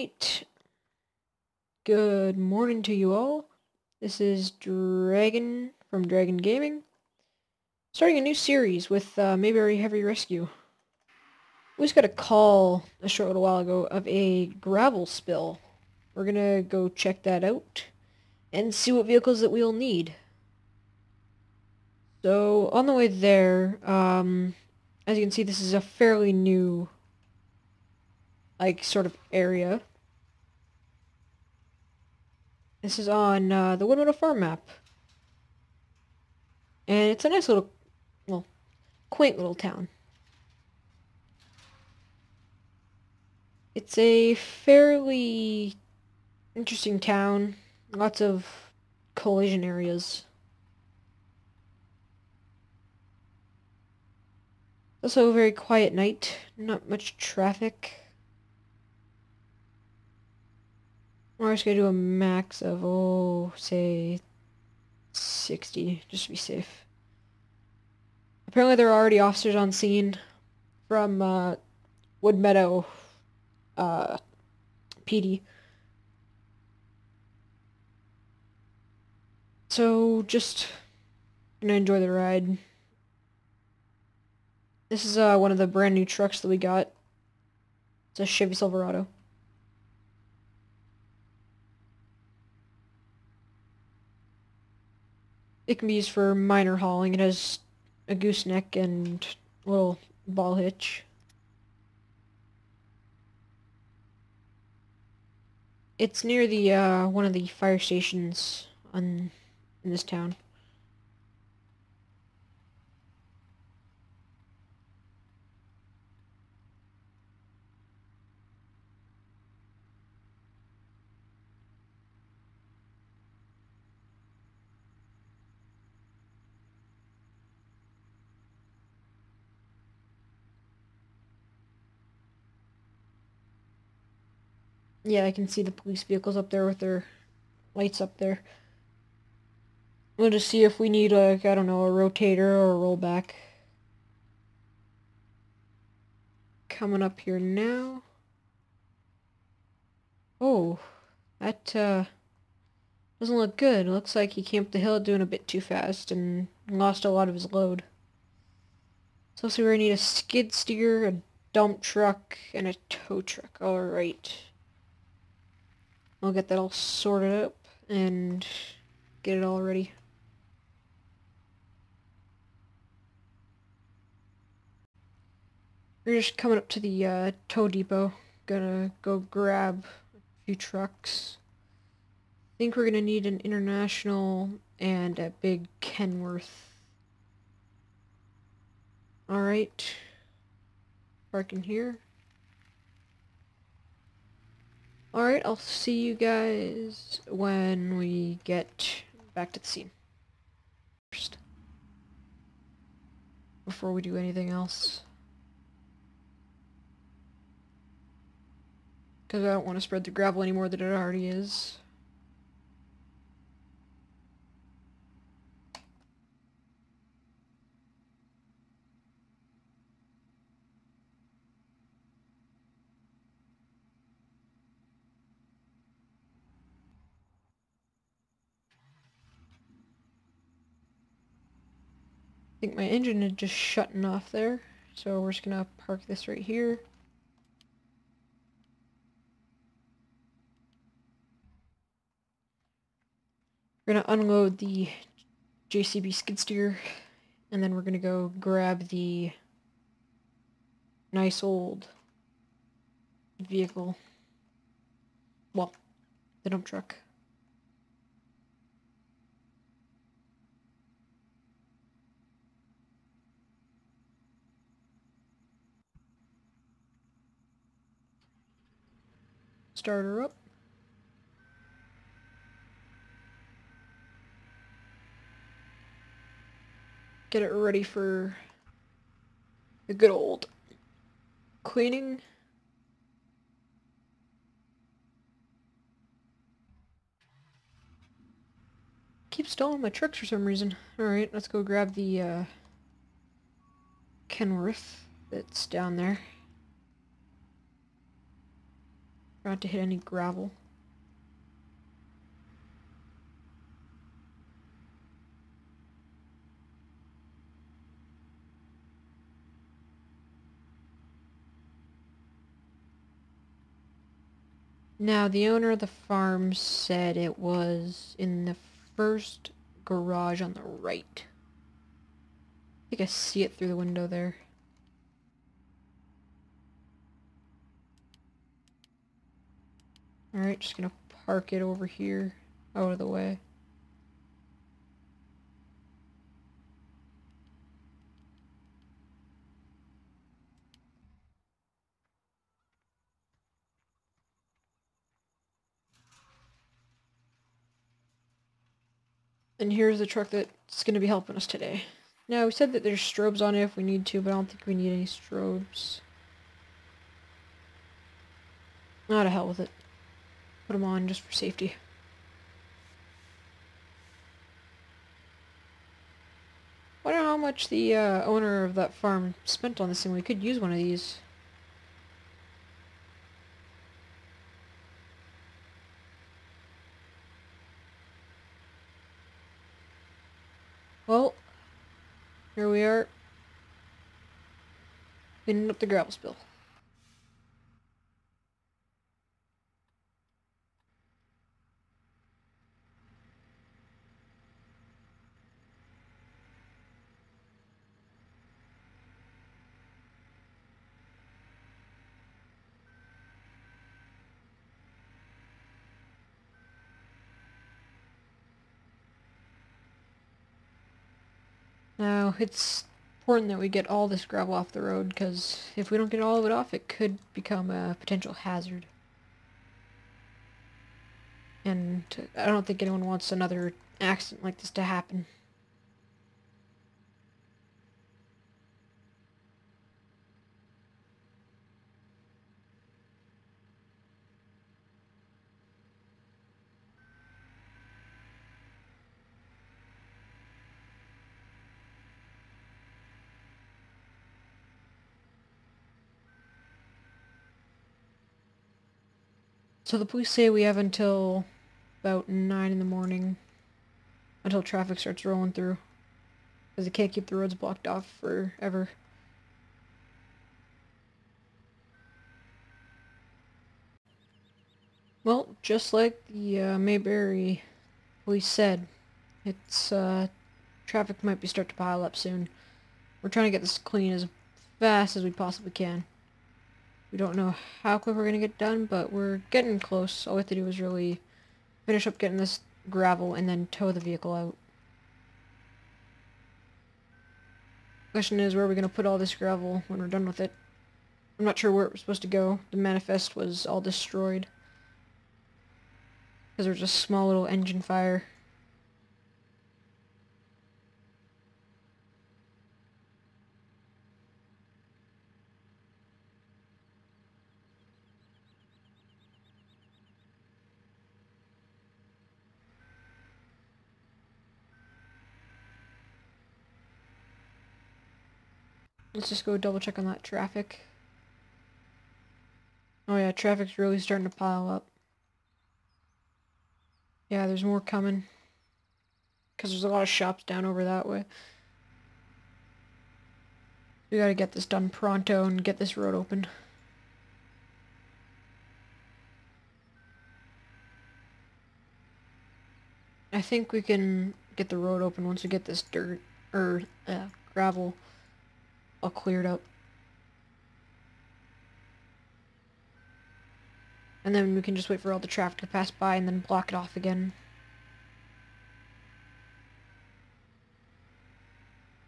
Alright, good morning to you all. This is Dragon from Dragon Gaming, starting a new series with Mayberry Heavy Rescue. We just got a call a short little while ago of a gravel spill. We're gonna go check that out and see what vehicles that we'll need. So, on the way there, as you can see, this is a fairly new, sort of area. This is on the Woodmeadow Farm map. And it's a nice little, well, quaint little town. It's a fairly interesting town. Lots of collision areas. Also a very quiet night. Not much traffic. We're just gonna do a max of, say, 60, just to be safe. Apparently there are already officers on scene from Woodmeadow PD. So just gonna enjoy the ride. This is one of the brand new trucks that we got. It's a Chevy Silverado. It can be used for minor hauling. It has a gooseneck and a little ball hitch. It's near the one of the fire stations in this town. Yeah, I can see the police vehicles up there with their lights up there. We'll just see if we need, like, I don't know, a rotator or a rollback. Coming up here now. Oh, that, doesn't look good. It looks like he came up the hill doing a bit too fast and lost a lot of his load. So we're gonna need a skid steer, a dump truck, and a tow truck. Alright. I'll get that all sorted up and get it all ready. We're just coming up to the tow depot. Gonna go grab a few trucks. I think we're gonna need an International and a big Kenworth. Alright. Parking here. Alright, I'll see you guys when we get back to the scene. First. Before we do anything else. Because I don't want to spread the gravel any more than it already is. I think my engine is just shutting off there, so we're just gonna park this right here. We're gonna unload the JCB skid steer, and then we're gonna go grab the nice old vehicle. Well, the dump truck. Start her up. Get it ready for the good old cleaning. Keep stalling my trucks for some reason. Alright, let's go grab the Kenworth that's down there. Try not to hit any gravel. Now, the owner of the farm said it was in the first garage on the right. I think I see it through the window there. Alright, just gonna park it over here, out of the way. And here's the truck that's gonna be helping us today. Now, we said that there's strobes on it if we need to, but I don't think we need any strobes. Oh, to hell with it. Put them on just for safety. I wonder how much the owner of that farm spent on this thing. We could use one of these. Well, here we are. Cleaning up the gravel spill. Now, it's important that we get all this gravel off the road, because if we don't get all of it off, it could become a potential hazard. And I don't think anyone wants another accident like this to happen. So the police say we have until about 9 in the morning until traffic starts rolling through, because they can't keep the roads blocked off forever. Well, just like the Mayberry police said, it's traffic might be start to pile up soon. We're trying to get this clean as fast as we possibly can. We don't know how quick we're gonna get done, but we're getting close. All we have to do is really finish up getting this gravel and then tow the vehicle out. Question is, where are we gonna put all this gravel when we're done with it? I'm not sure where it was supposed to go. The manifest was all destroyed, because there was a small little engine fire. Let's just go double check on that traffic. Oh yeah, traffic's really starting to pile up. Yeah, there's more coming, because there's a lot of shops down over that way. We gotta get this done pronto and get this road open. I think we can get the road open once we get this dirt, or gravel all cleared up. And then we can just wait for all the traffic to pass by and then block it off again.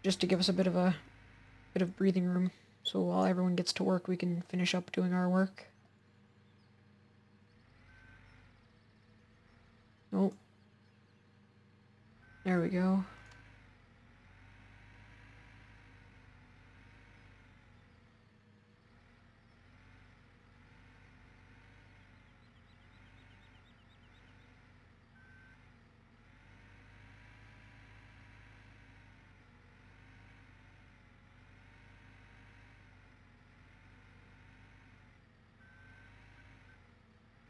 Just to give us a bit of breathing room. So while everyone gets to work, we can finish up doing our work. Oh. There we go.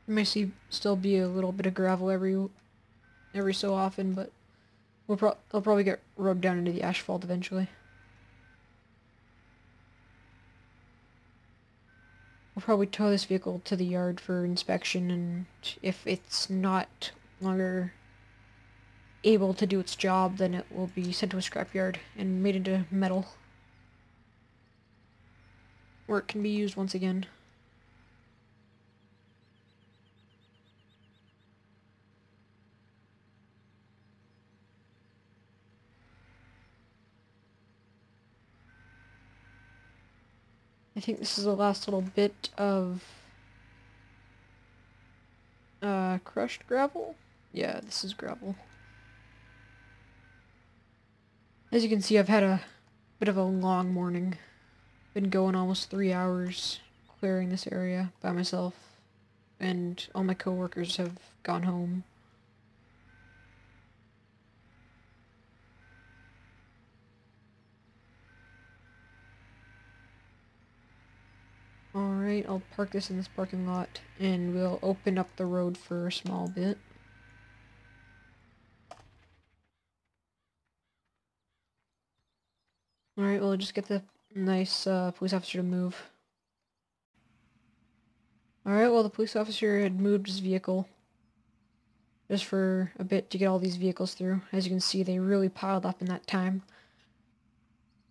You may still be a little bit of gravel every so often, but they'll probably get rubbed down into the asphalt eventually. We'll probably tow this vehicle to the yard for inspection, and if it's not longer able to do its job, then it will be sent to a scrapyard and made into metal, where it can be used once again. I think this is the last little bit of crushed gravel. Yeah, this is gravel. As you can see, I've had a bit of a long morning. Been going almost 3 hours clearing this area by myself, and all my coworkers have gone home. Alright, I'll park this in this parking lot, and we'll open up the road for a small bit. Alright, we'll just get the nice police officer to move. Alright, well, the police officer had moved his vehicle just for a bit to get all these vehicles through. As you can see, they really piled up in that time.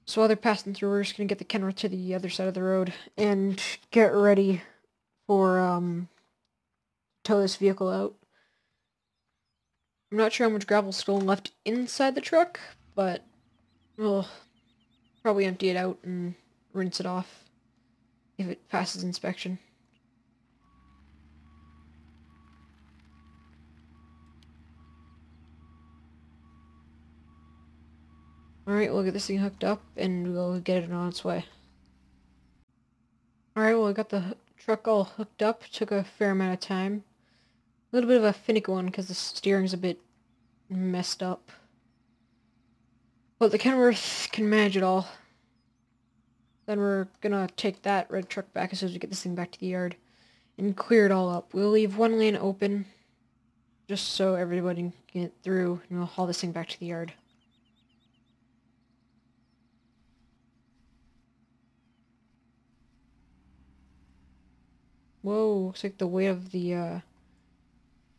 So while they're passing through, we're just gonna get the Kenworth to the other side of the road and get ready for tow this vehicle out. I'm not sure how much gravel's still left inside the truck, but we'll probably empty it out and rinse it off if it passes inspection. Alright, we'll get this thing hooked up and we'll get it on its way. Alright, well, I got the truck all hooked up. Took a fair amount of time. A little bit of a finicky one because the steering's a bit messed up. But the Kenworth can manage it all. Then we're gonna take that red truck back as soon as we get this thing back to the yard and clear it all up. We'll leave one lane open just so everybody can get through, and we'll haul this thing back to the yard. Whoa, looks like the weight of the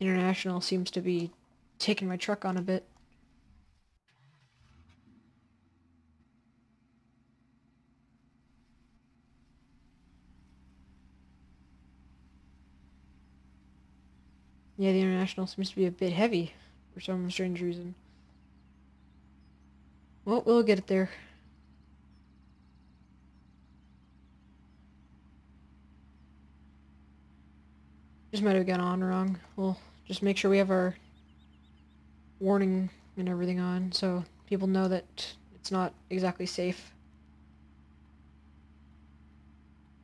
International seems to be taking my truck on a bit. Yeah, the International seems to be a bit heavy for some strange reason. Well, we'll get it there. Just might have gone on wrong. We'll just make sure we have our warning and everything on so people know that it's not exactly safe.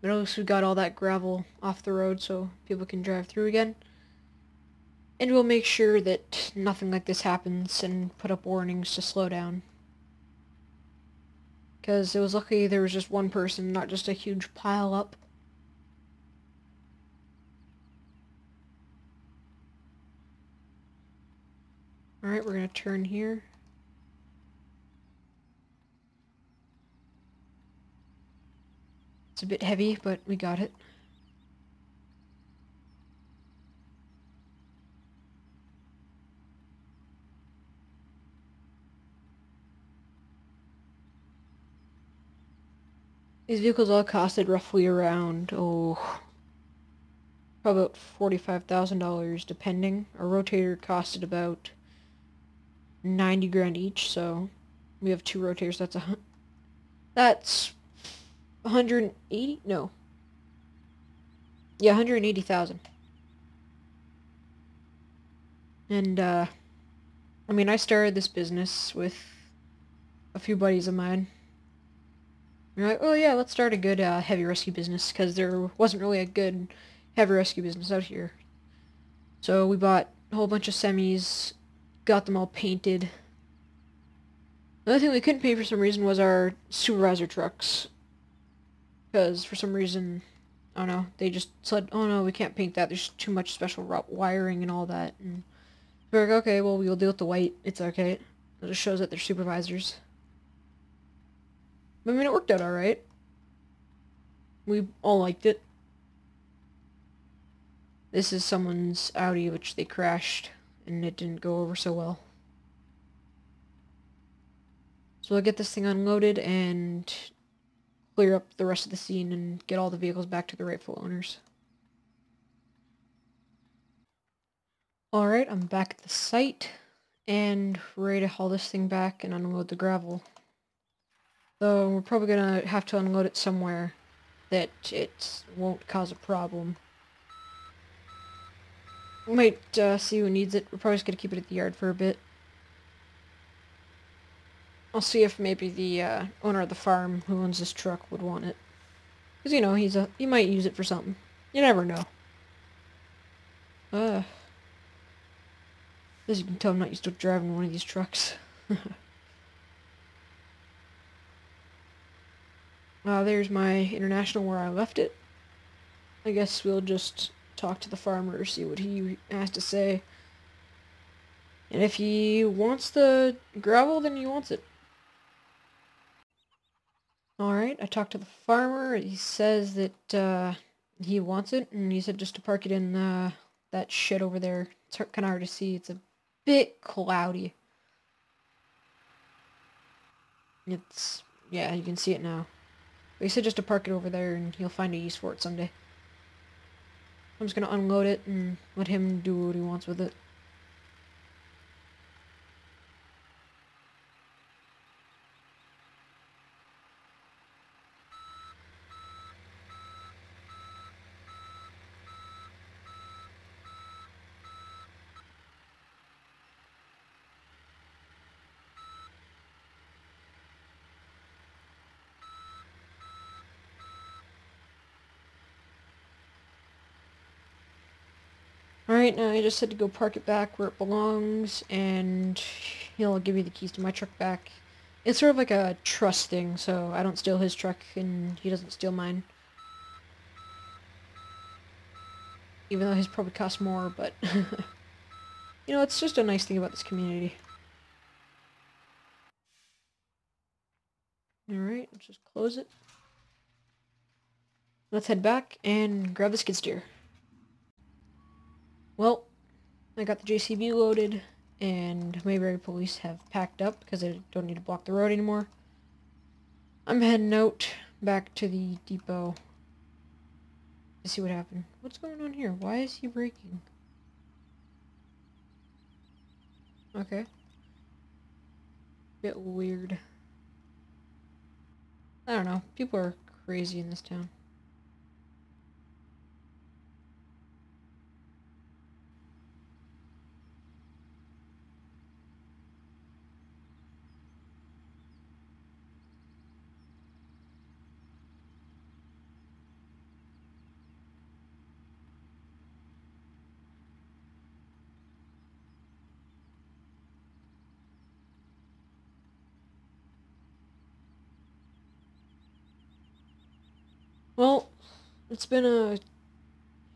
But at least we got all that gravel off the road so people can drive through again. And we'll make sure that nothing like this happens and put up warnings to slow down. Because it was lucky there was just one person, not just a huge pile up. Alright, we're gonna turn here. It's a bit heavy, but we got it. These vehicles all costed roughly around, probably about $45,000 depending. Our rotator costed about 90 grand each, so we have 2 rotators. That's 180? No. Yeah, 180,000. And, I mean, I started this business with a few buddies of mine. We're like, oh yeah, let's start a good heavy rescue business, because there wasn't really a good heavy rescue business out here. So we bought a whole bunch of semis, got them all painted. The only thing we couldn't paint for some reason was our supervisor trucks. Because for some reason I don't know, they just said, oh no, we can't paint that, there's too much special wiring and all that, and we're like, okay, well, we'll deal with the white, it's okay. It just shows that they're supervisors. But, I mean, it worked out alright. We all liked it. This is someone's Audi, which they crashed, and it didn't go over so well. So we'll get this thing unloaded and clear up the rest of the scene and get all the vehicles back to the rightful owners. Alright, I'm back at the site, and ready to haul this thing back and unload the gravel. Though we're probably gonna have to unload it somewhere that it won't cause a problem. We might see who needs it. We're probably just gonna keep it at the yard for a bit. I'll see if maybe the owner of the farm who owns this truck would want it. Because, you know, he might use it for something. You never know. As you can tell, I'm not used to driving one of these trucks. There's my International where I left it. I guess we'll just talk to the farmer, see what he has to say. And if he wants the gravel, then he wants it. Alright, I talked to the farmer. He says that he wants it, and he said just to park it in that shed over there. It's kind of hard to see. It's a bit cloudy. Yeah, you can see it now. But he said just to park it over there, and he'll find a use for it someday. I'm just gonna unload it and let him do what he wants with it. Alright, now I just had to go park it back where it belongs, and he'll give me the keys to my truck back. It's sort of like a trust thing, so I don't steal his truck, and he doesn't steal mine. Even though his probably costs more, but... you know, it's just a nice thing about this community. Alright, let's just close it. Let's head back and grab the skid steer. Well, I got the JCB loaded, and Mayberry police have packed up because they don't need to block the road anymore. I'm heading out back to the depot to see what happened. What's going on here? Why is he braking? Okay. Bit weird. I don't know. People are crazy in this town. Well, it's been a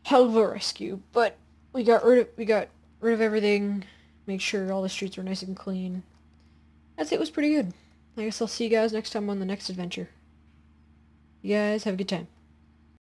hell of a rescue, but we got rid of everything, make sure all the streets were nice and clean. I'd say it was pretty good. I guess I'll see you guys next time on the next adventure. You guys have a good time.